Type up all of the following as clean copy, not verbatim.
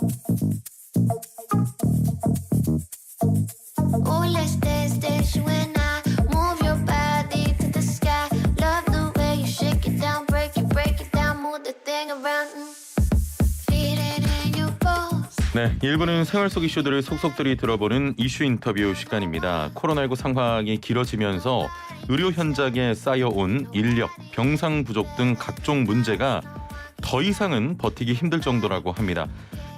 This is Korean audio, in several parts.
Oh, let's dance, dance, you and I. Move your body to the sky. Love the way you shake it down, break it down, move the thing around. Feel it in your bones. 네, 1부는 생활 속 이슈들을 속속들이 들어보는 이슈 인터뷰 시간입니다. 코로나19 상황이 길어지면서 의료 현장에 쌓여온 인력, 병상 부족 등 각종 문제가 더 이상은 버티기 힘들 정도라고 합니다.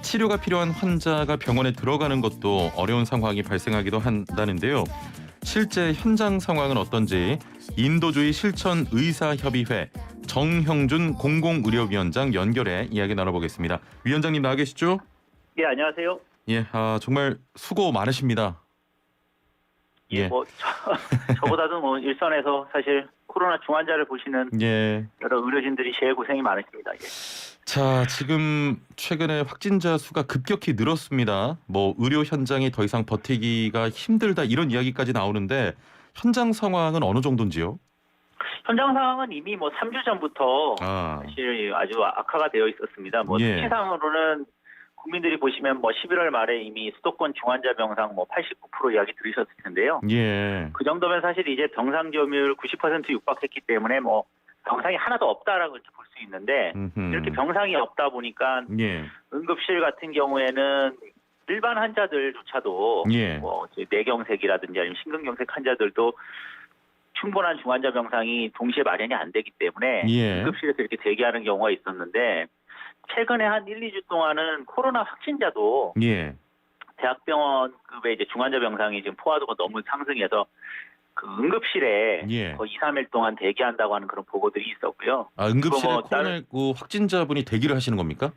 치료가 필요한 환자가 병원에 들어가는 것도 어려운 상황이 발생하기도 한다는데요. 실제 현장 상황은 어떤지 인도주의 실천 의사협의회 정형준 공공의료위원장 연결해 이야기 나눠보겠습니다. 위원장님 나와 계시죠? 예, 안녕하세요. 예, 정말 수고 많으십니다. 예, 저보다도 일선에서 사실 코로나 중환자를 보시는 여러 의료진들이 제일 고생이 많으십니다. 예. 자, 지금 최근에 확진자 수가 급격히 늘었습니다. 의료 현장이 더 이상 버티기가 힘들다 이런 이야기까지 나오는데 현장 상황은 어느 정도인지요? 현장 상황은 이미 3주 전부터 사실 아주 악화가 되어 있었습니다. 수치상으로는 국민들이 보시면 11월 말에 이미 수도권 중환자 병상 89% 이야기 들으셨을 텐데요. 예. 그 정도면 사실 이제 병상 점유율 90% 육박했기 때문에 병상이 하나도 없다라고 볼 수 있는데 이렇게 병상이 없다 보니까 응급실 같은 경우에는 일반 환자들조차도 뇌경색이라든지 아니면 심근경색 환자들도 충분한 중환자 병상이 동시에 마련이 안 되기 때문에 응급실에서 이렇게 대기하는 경우가 있었는데 최근에 한 1, 2주 동안은 코로나 확진자도 대학병원급의 이제 중환자 병상이 지금 포화도가 너무 상승해서 그 응급실에 거의 2, 3일 동안 대기한다고 하는 그런 보고들이 있었고요. 응급실에 코로나19 확진자분이 대기를 하시는 겁니까?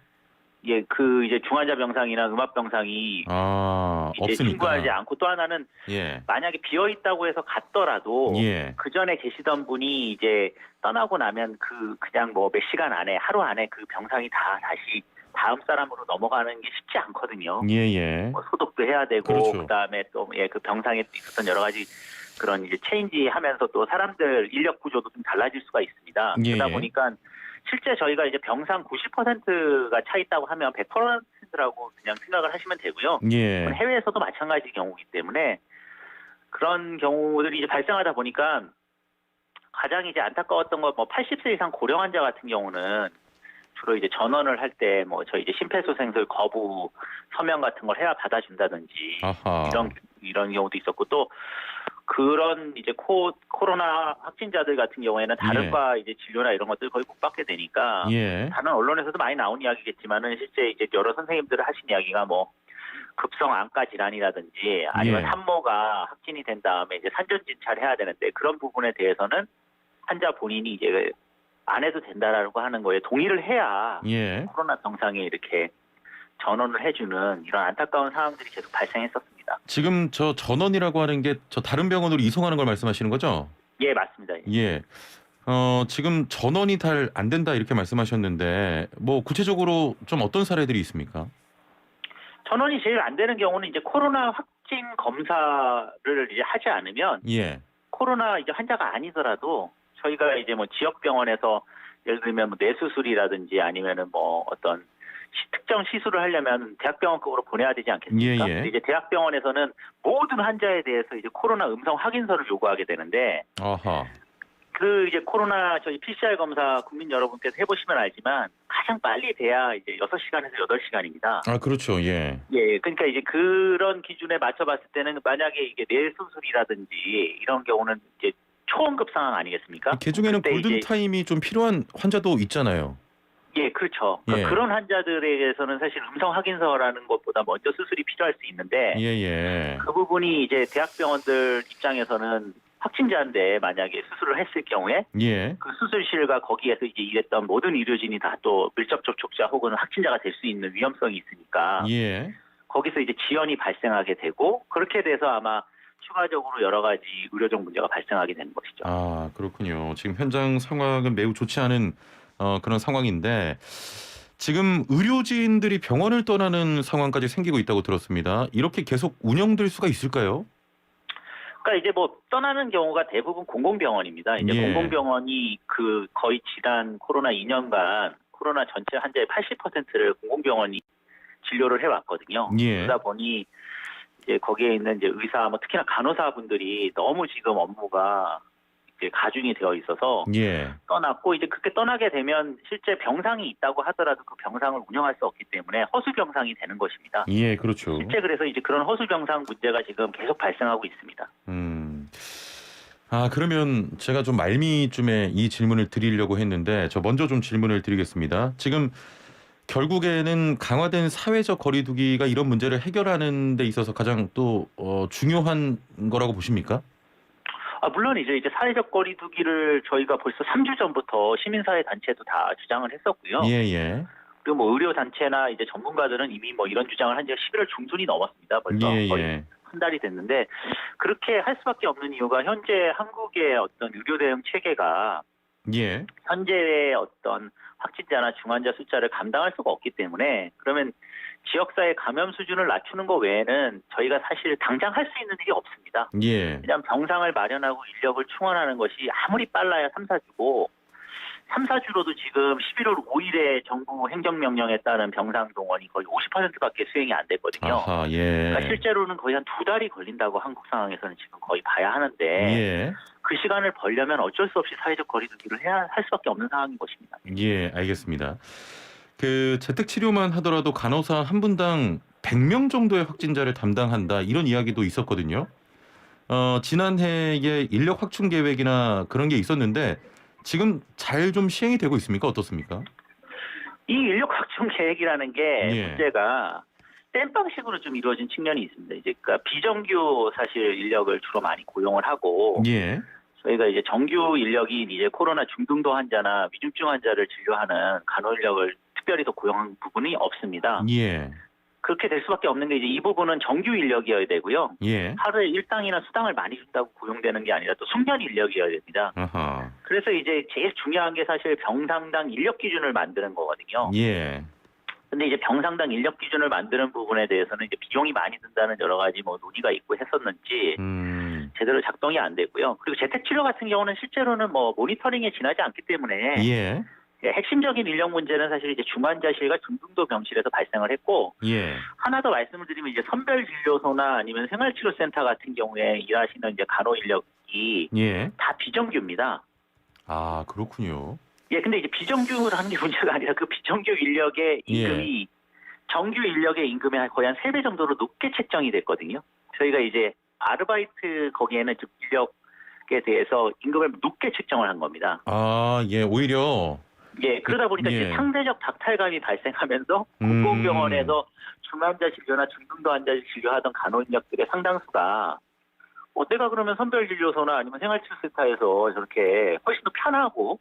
예, 그 이제 중환자 병상이나 음압 병상이 이제 없으니까. 충분하지 않고 또 하나는 만약에 비어 있다고 해서 갔더라도 그 전에 계시던 분이 이제 떠나고 나면 그냥 몇 시간 안에 하루 안에 그 병상이 다 다시 다음 사람으로 넘어가는 게 쉽지 않거든요. 소독도 해야 되고 그다음에 또 그 병상에 있었던 여러 가지 그런 이제 체인지하면서 또 사람들 인력 구조도 좀 달라질 수가 있습니다. 그러다 보니까 실제 저희가 이제 병상 90%가 차 있다고 하면 100%라고 그냥 생각을 하시면 되고요. 해외에서도 마찬가지 경우이기 때문에 그런 경우들이 이제 발생하다 보니까 가장 이제 안타까웠던 건 80세 이상 고령 환자 같은 경우는 주로 이제 전원을 할 때 저희 이제 심폐소생술 거부 서명 같은 걸 해야 받아준다든지 이런 경우도 있었고 또 그런 이제 코로나 확진자들 같은 경우에는 다른 과 이제 진료나 이런 것들 거의 못 받게 되니까 다른 언론에서도 많이 나온 이야기겠지만은 실제 이제 여러 선생님들 하신 이야기가 급성 안과 질환이라든지 아니면 산모가 확진이 된 다음에 이제 산전 진찰을 해야 되는데 그런 부분에 대해서는 환자 본인이 이제 안 해도 된다라고 하는 거에 동의를 해야 코로나 병상에 이렇게 전원을 해주는 이런 안타까운 상황들이 계속 발생했었습니다. 지금 저 전원이라고 하는 게 저 다른 병원으로 이송하는 걸 말씀하시는 거죠? 예, 맞습니다. 지금 전원이 잘 안 된다 이렇게 말씀하셨는데 구체적으로 좀 어떤 사례들이 있습니까? 전원이 제일 안 되는 경우는 이제 코로나 확진 검사를 이제 하지 않으면 코로나 이제 환자가 아니더라도 저희가 이제 지역 병원에서 예를 들면 뇌수술이라든지 아니면은 어떤 특정 시술을 하려면 대학병원급으로 보내야 되지 않겠습니까? 근데 이제 대학병원에서는 모든 환자에 대해서 이제 코로나 음성 확인서를 요구하게 되는데 그 이제 코로나 저희 PCR 검사 국민 여러분께서 해보시면 알지만 가장 빨리 돼야 이제 6시간에서 8시간입니다. 그렇죠. 그러니까 이제 그런 기준에 맞춰봤을 때는 만약에 이게 뇌수술이라든지 이런 경우는 이제 초응급 상황 아니겠습니까? 그중에는 골든 타임이 좀 필요한 환자도 있잖아요. 그렇죠. 그러니까 그런 환자들에 대해서는 사실 음성 확인서라는 것보다 먼저 수술이 필요할 수 있는데 그 부분이 이제 대학병원들 입장에서는 확진자인데 만약에 수술을 했을 경우에 그 수술실과 거기에서 이제 일했던 모든 의료진이 다 또 밀접 접촉자 혹은 확진자가 될 수 있는 위험성이 있으니까 거기서 이제 지연이 발생하게 되고 그렇게 돼서 아마 추가적으로 여러 가지 의료적 문제가 발생하게 되는 것이죠. 그렇군요. 지금 현장 상황은 매우 좋지 않은 그런 상황인데 지금 의료진들이 병원을 떠나는 상황까지 생기고 있다고 들었습니다. 이렇게 계속 운영될 수가 있을까요? 그러니까 이제 떠나는 경우가 대부분 공공병원입니다. 이제 공공병원이 거의 지난 코로나 2년간 코로나 전체 환자의 80%를 공공병원이 진료를 해왔거든요. 예. 그러다 보니 이제 거기에 있는 이제 의사, 뭐 특히나 간호사분들이 너무 지금 업무가 이제 가중이 되어 있어서 예. 떠났고, 이제 그렇게 떠나게 되면 실제 병상이 있다고 하더라도 그 병상을 운영할 수 없기 때문에 허수 병상이 되는 것입니다. 예, 그렇죠. 실제 그래서 이제 그런 허수 병상 문제가 지금 계속 발생하고 있습니다. 그러면 제가 좀 말미쯤에 이 질문을 드리려고 했는데 저 먼저 좀 질문을 드리겠습니다. 지금 결국에는 강화된 사회적 거리두기가 이런 문제를 해결하는 데 있어서 가장 또 중요한 거라고 보십니까? 물론 이제 사회적 거리두기를 저희가 벌써 3주 전부터 시민사회 단체도 다 주장을 했었고요. 예. 그리고 뭐 의료 단체나 이제 전문가들은 이미 뭐 이런 주장을 한 지가 11월 중순이 넘었습니다. 벌써 거의 한 달이 됐는데, 그렇게 할 수밖에 없는 이유가 현재 한국의 어떤 의료 대응 체계가 현재의 어떤 확진자나 중환자 숫자를 감당할 수가 없기 때문에, 그러면 지역사회 감염 수준을 낮추는 것 외에는 저희가 사실 당장 할 수 있는 일이 없습니다. 그냥 병상을 마련하고 인력을 충원하는 것이 아무리 빨라야 3, 4주고 3, 4주로도 지금 11월 5일에 정부 행정명령에 따른 병상 동원이 거의 50%밖에 수행이 안 됐거든요. 그러니까 실제로는 거의 한 2달이 걸린다고 한국 상황에서는 지금 거의 봐야 하는데 그 시간을 벌려면 어쩔 수 없이 사회적 거리두기를 해야 할 수밖에 없는 상황인 것입니다. 예, 알겠습니다. 그 재택 치료만 하더라도 간호사 한 분당 100명 정도의 확진자를 담당한다, 이런 이야기도 있었거든요. 지난해에 인력 확충 계획이나 그런 게 있었는데 지금 잘 좀 시행이 되고 있습니까? 어떻습니까? 이 인력 확충 계획이라는 게 문제가 땜빵식으로 좀 이루어진 측면이 있습니다. 이제 그러니까 비정규 사실 인력을 주로 많이 고용을 하고 저희가 이제 정규 인력이 이제 코로나 중등도 환자나 위중증 환자를 진료하는 간호 인력을 특별히 더 고용한 부분이 없습니다. 그렇게 될 수밖에 없는 게 이제 이 부분은 정규 인력이어야 되고요. 하루에 일당이나 수당을 많이 준다고 고용되는 게 아니라 또 숙련 인력이어야 됩니다. 그래서 이제 제일 중요한 게 사실 병상당 인력 기준을 만드는 거거든요. 근데 이제 병상당 인력 기준을 만드는 부분에 대해서는 이제 비용이 많이 든다는 여러 가지 뭐 논의가 있고 했었는지 제대로 작동이 안 됐고요. 그리고 재택 치료 같은 경우는 실제로는 뭐 모니터링에 지나지 않기 때문에 핵심적인 인력 문제는 사실 이제 중환자실과 중등도 병실에서 발생을 했고, 하나 더 말씀을 드리면 이제 선별진료소나 아니면 생활치료센터 같은 경우에 일하시는 이제 간호 인력이 다 비정규입니다. 아, 그렇군요. 근데 이제 비정규라는 게 문제가 아니라 그 비정규 인력의 임금이 정규 인력의 임금의 거의 한 3배 정도로 높게 책정이 됐거든요. 저희가 이제 아르바이트 거기에는 인력에 대해서 임금을 높게 책정을 한 겁니다. 오히려. 그러다 보니까 이제 상대적 박탈감이 발생하면서 공공병원에서 중환자 진료나 중등도 환자를 진료하던 간호 인력들의 상당수가 내가 그러면 선별진료소나 아니면 생활치료센터에서 저렇게 훨씬 더 편하고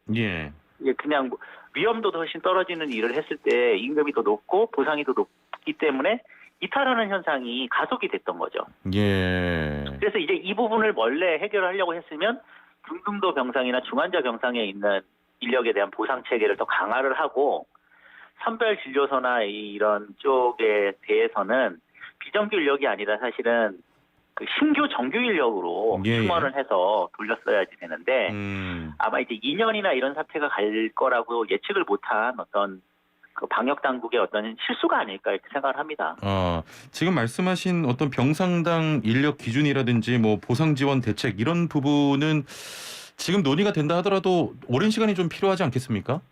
그냥 위험도 훨씬 떨어지는 일을 했을 때 임금이 더 높고 보상이 더 높기 때문에 이탈하는 현상이 가속이 됐던 거죠. 그래서 이제 이 부분을 원래 해결하려고 했으면 중등도 병상이나 중환자 병상에 있는 인력에 대한 보상 체계를 더 강화를 하고, 선별진료소나 이런 쪽에 대해서는 비정규 인력이 아니라 사실은 그 신규 정규 인력으로 충원을 해서 돌렸어야지 되는데 아마 이제 2년이나 이런 사태가 갈 거라고 예측을 못한 어떤 그 방역 당국의 어떤 실수가 아닐까 이렇게 생각을 합니다. 지금 말씀하신 어떤 병상당 인력 기준이라든지 뭐 보상 지원 대책, 이런 부분은 지금 논의가 된다 하더라도 오랜 시간이 좀 필요하지 않겠습니까?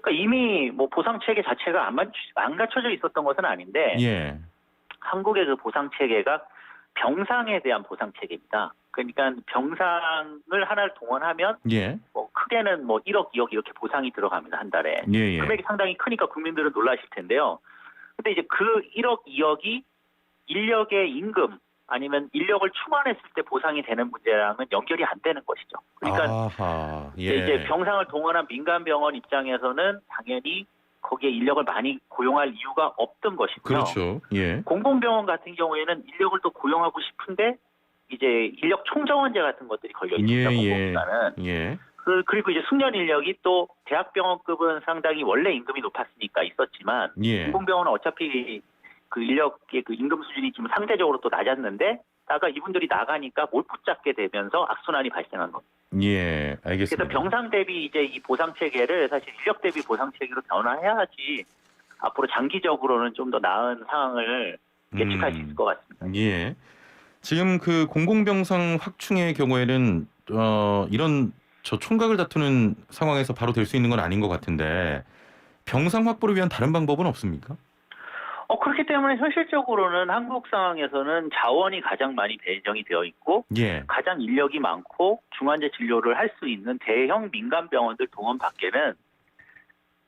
그러니까 이미 뭐 보상 체계 자체가 안 갖춰져 있었던 것은 아닌데 한국의 그 보상 체계가 병상에 대한 보상 체계입니다. 그러니까 병상을 하나를 동원하면 뭐 크게는 뭐 1억, 2억 이렇게 보상이 들어갑니다, 한 달에. 금액이 상당히 크니까 국민들은 놀라실 텐데요. 근데 이제 그 1억, 2억이 인력의 임금 아니면 인력을 충원했을 때 보상이 되는 문제랑은 연결이 안 되는 것이죠. 그러니까 이제 병상을 동원한 민간 병원 입장에서는 당연히 거기에 인력을 많이 고용할 이유가 없던 것이고요. 공공병원 같은 경우에는 인력을 또 고용하고 싶은데 이제 인력 총정원제 같은 것들이 걸려 있습니다. 공공기관은. 그리고 이제 숙련 인력이 또 대학병원급은 상당히 원래 임금이 높았으니까 있었지만 공공병원은 어차피 그 인력의 그 임금 수준이 좀 상대적으로 또 낮았는데 이분들이 나가니까 못 붙잡게 되면서 악순환이 발생한 겁니다. 알겠습니다. 그래서 병상 대비 이제 이 보상 체계를 사실 인력 대비 보상 체계로 변화해야지 앞으로 장기적으로는 좀 더 나은 상황을 예측할 수 있을 것 같습니다. 예. 지금 그 공공병상 확충의 경우에는 이런 총각을 다투는 상황에서 바로 될 수 있는 건 아닌 것 같은데 병상 확보를 위한 다른 방법은 없습니까? 그렇기 때문에 현실적으로는 한국 상황에서는 자원이 가장 많이 배정이 되어 있고 예. 가장 인력이 많고 중환자 진료를 할 수 있는 대형 민간 병원들 동원 밖에는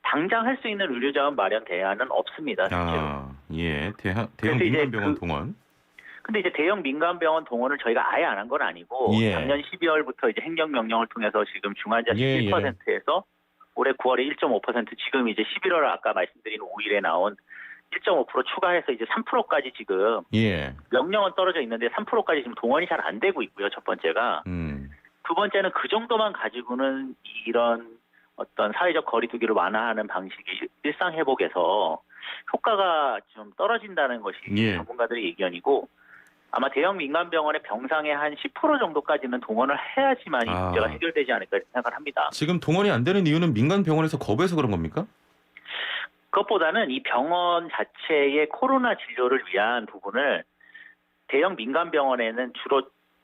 당장 할 수 있는 의료자원 마련 대안은 없습니다. 실제로. 예. 대형 민간 병원 동원. 근데 이제 대형 민간 병원 동원을 저희가 아예 안 한 건 아니고 예. 작년 12월부터 이제 행정명령을 통해서 지금 중환자 예, 11%에서 올해 9월에 1.5% 지금 이제 11월 아까 말씀드린 5일에 나온 1.5% 추가해서 이제 3%까지 지금 예. 명령은 떨어져 있는데 3%까지 지금 동원이 잘 안 되고 있고요. 첫 번째가. 두 번째는 그 정도만 가지고는 이런 어떤 사회적 거리두기를 완화하는 방식의 일상 회복에서 효과가 좀 떨어진다는 것이 예. 전문가들의 의견이고 아마 대형 민간 병원의 병상의 한 10% 정도까지는 동원을 해야지만 이 문제가 해결되지 않을까 생각을 합니다. 지금 동원이 안 되는 이유는 민간 병원에서 거부해서 그런 겁니까? 그것보다는 이 병원 자체의 코로나 진료를 위한 부분을 대형 민간 병원에는 주로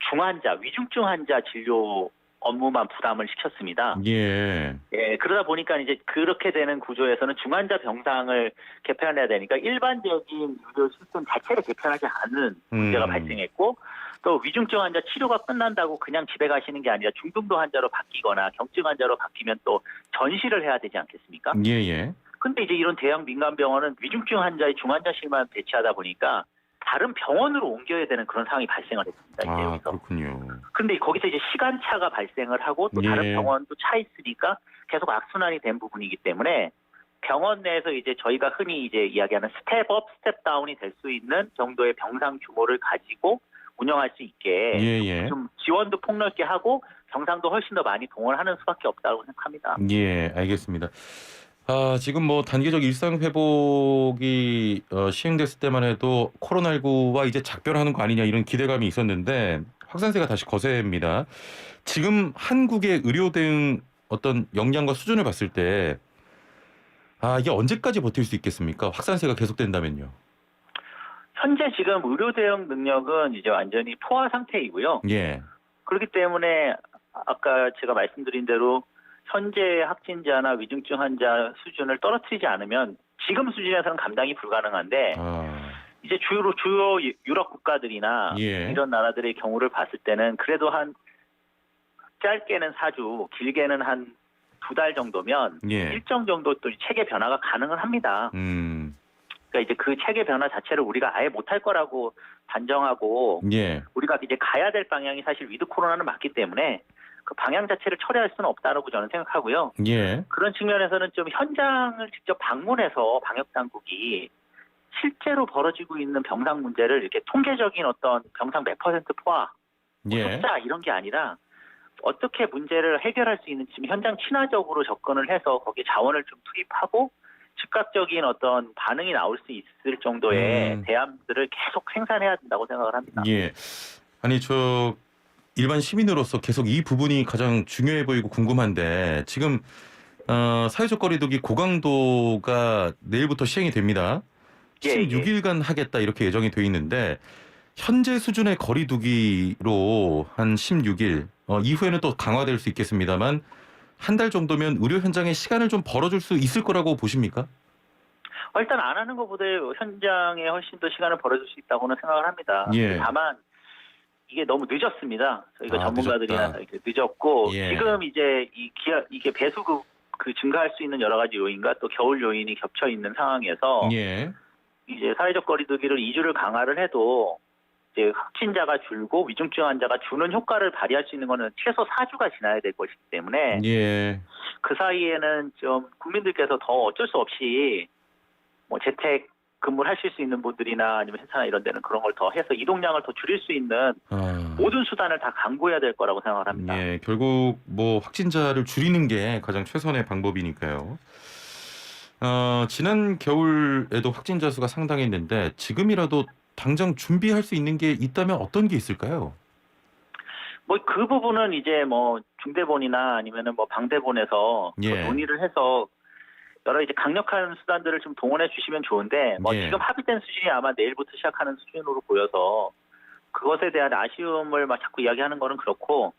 중환자, 위중증 환자 진료 업무만 부담을 시켰습니다. 예. 예, 그러다 보니까 이제 그렇게 되는 구조에서는 중환자 병상을 개편해야 되니까 일반적인 의료 시스템 자체를 개편하지 않은 문제가 발생했고 또 위중증 환자 치료가 끝난다고 그냥 집에 가시는 게 아니라 중등도 환자로 바뀌거나 경증 환자로 바뀌면 또 전시를 해야 되지 않겠습니까? 예. 근데 이제 이런 대형 민간 병원은 위중증 환자의 중환자실만 배치하다 보니까 다른 병원으로 옮겨야 되는 그런 상황이 발생을 했습니다. 이제 여기서. 그렇군요. 근데 거기서 이제 시간차가 발생을 하고 또 다른 병원도 차 있으니까 계속 악순환이 된 부분이기 때문에 병원 내에서 이제 저희가 흔히 이제 이야기하는 스텝업, 스텝다운이 될 수 있는 정도의 병상 규모를 가지고 운영할 수 있게 좀 지원도 폭넓게 하고 병상도 훨씬 더 많이 동원하는 수밖에 없다고 생각합니다. 예, 알겠습니다. 지금 뭐 단계적 일상 회복이 시행됐을 때만 해도 코로나19와 이제 작별하는 거 아니냐 이런 기대감이 있었는데 확산세가 다시 거셉니다. 지금 한국의 의료 대응 어떤 역량과 수준을 봤을 때 이게 언제까지 버틸 수 있겠습니까? 확산세가 계속된다면요. 현재 지금 의료 대응 능력은 이제 완전히 포화 상태이고요. 예. 그렇기 때문에 아까 제가 말씀드린 대로 현재 확진자나 위중증 환자 수준을 떨어뜨리지 않으면 지금 수준에서는 감당이 불가능한데 이제 주요 유럽 국가들이나 이런 나라들의 경우를 봤을 때는 그래도 한 짧게는 4주, 길게는 한 2달 정도면 일정 정도 또 체계 변화가 가능은 합니다. 그러니까 이제 그 체계 변화 자체를 우리가 아예 못할 거라고 단정하고 우리가 이제 가야 될 방향이 사실 위드 코로나는 맞기 때문에 그 방향 자체를 철회할 수는 없다고 저는 생각하고요. 그런 측면에서는 좀 현장을 직접 방문해서 방역 당국이 실제로 벌어지고 있는 병상 문제를 이렇게 통계적인 어떤 병상 몇 퍼센트 포화, 숫자 이런 게 아니라 어떻게 문제를 해결할 수 있는지 현장 친화적으로 접근을 해서 거기에 자원을 좀 투입하고 즉각적인 어떤 반응이 나올 수 있을 정도의 대안들을 계속 생산해야 된다고 생각을 합니다. 아니 일반 시민으로서 계속 이 부분이 가장 중요해 보이고 궁금한데 지금 사회적 거리두기 고강도가 내일부터 시행이 됩니다. 16일간 하겠다 이렇게 예정이 돼 있는데 현재 수준의 거리두기로 한 16일 이후에는 또 강화될 수 있겠습니다만 한 달 정도면 의료 현장에 시간을 좀 벌어줄 수 있을 거라고 보십니까? 일단 안 하는 것보다 현장에 훨씬 더 시간을 벌어줄 수 있다고는 생각을 합니다. 다만 이게 너무 늦었습니다. 저희가 전문가들이나 이렇게 늦었고 지금 이제 이게 배수구 그 증가할 수 있는 여러 가지 요인과 또 겨울 요인이 겹쳐 있는 상황에서 이제 사회적 거리두기를 2주를 강화를 해도 이제 확진자가 줄고 위중증 환자가 주는 효과를 발휘할 수 있는 거는 최소 4주가 지나야 될 것이기 때문에 그 사이에는 좀 국민들께서 더 어쩔 수 없이 뭐 재택 근무를 하실 수 있는 분들이나 아니면 회사나 이런 데는 그런 걸 더 해서 이동량을 더 줄일 수 있는 모든 수단을 다 강구해야 될 거라고 생각을 합니다. 결국 뭐 확진자를 줄이는 게 가장 최선의 방법이니까요. 지난 겨울에도 확진자 수가 상당했는데 지금이라도 당장 준비할 수 있는 게 있다면 어떤 게 있을까요? 뭐 그 부분은 이제 뭐 중대본이나 아니면은 뭐 방대본에서 논의를 해서 여러 이제 강력한 수단들을 좀 동원해 주시면 좋은데 뭐 예. 지금 합의된 수준이 아마 내일부터 시작하는 수준으로 보여서 그것에 대한 아쉬움을 막 자꾸 이야기하는 거는 그렇고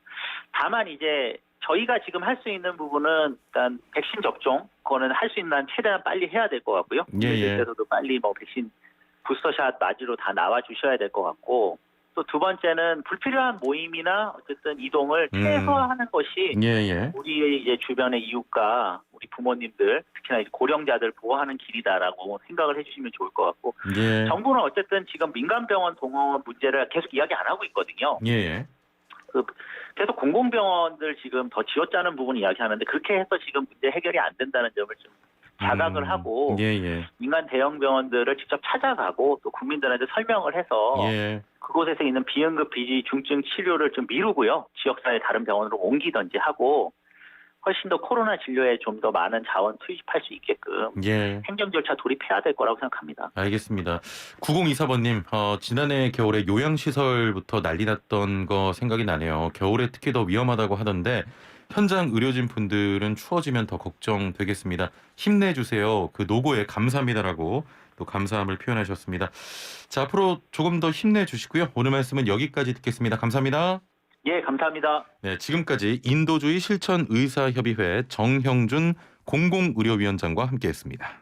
다만 이제 저희가 지금 할 수 있는 부분은 일단 백신 접종 그거는 할 수 있는 한 최대한 빨리 해야 될 것 같고요. 국민들께서도 빨리 뭐 백신 부스터샷 맞으러 다 나와 주셔야 될 것 같고 또 두 번째는 불필요한 모임이나 어쨌든 이동을 최소화하는 것이 우리 이제 주변의 이웃과 우리 부모님들 특히나 이제 고령자들 보호하는 길이다라고 생각을 해주시면 좋을 것 같고 정부는 어쨌든 지금 민간병원 동원 문제를 계속 이야기 안 하고 있거든요. 계속 공공병원들 지금 더 쥐어짜는 부분 이야기하는데 그렇게 해서 지금 문제 해결이 안 된다는 점을 좀 자각을 하고 민간 대형 병원들을 직접 찾아가고 또 국민들한테 설명을 해서 그곳에서 있는 비응급 비지 중증 치료를 좀 미루고요. 지역사회 다른 병원으로 옮기든지 하고 훨씬 더 코로나 진료에 좀 더 많은 자원 투입할 수 있게끔 행정 절차 돌입해야 될 거라고 생각합니다. 알겠습니다. 9024번님, 지난해 겨울에 요양시설부터 난리 났던 거 생각이 나네요. 겨울에 특히 더 위험하다고 하던데 현장 의료진 분들은 추워지면 더 걱정되겠습니다. 힘내주세요. 그 노고에 감사합니다라고 또 감사함을 표현하셨습니다. 자, 앞으로 조금 더 힘내주시고요. 오늘 말씀은 여기까지 듣겠습니다. 감사합니다. 예, 감사합니다. 네, 지금까지 인도주의 실천의사협의회 정형준 공공의료위원장과 함께했습니다.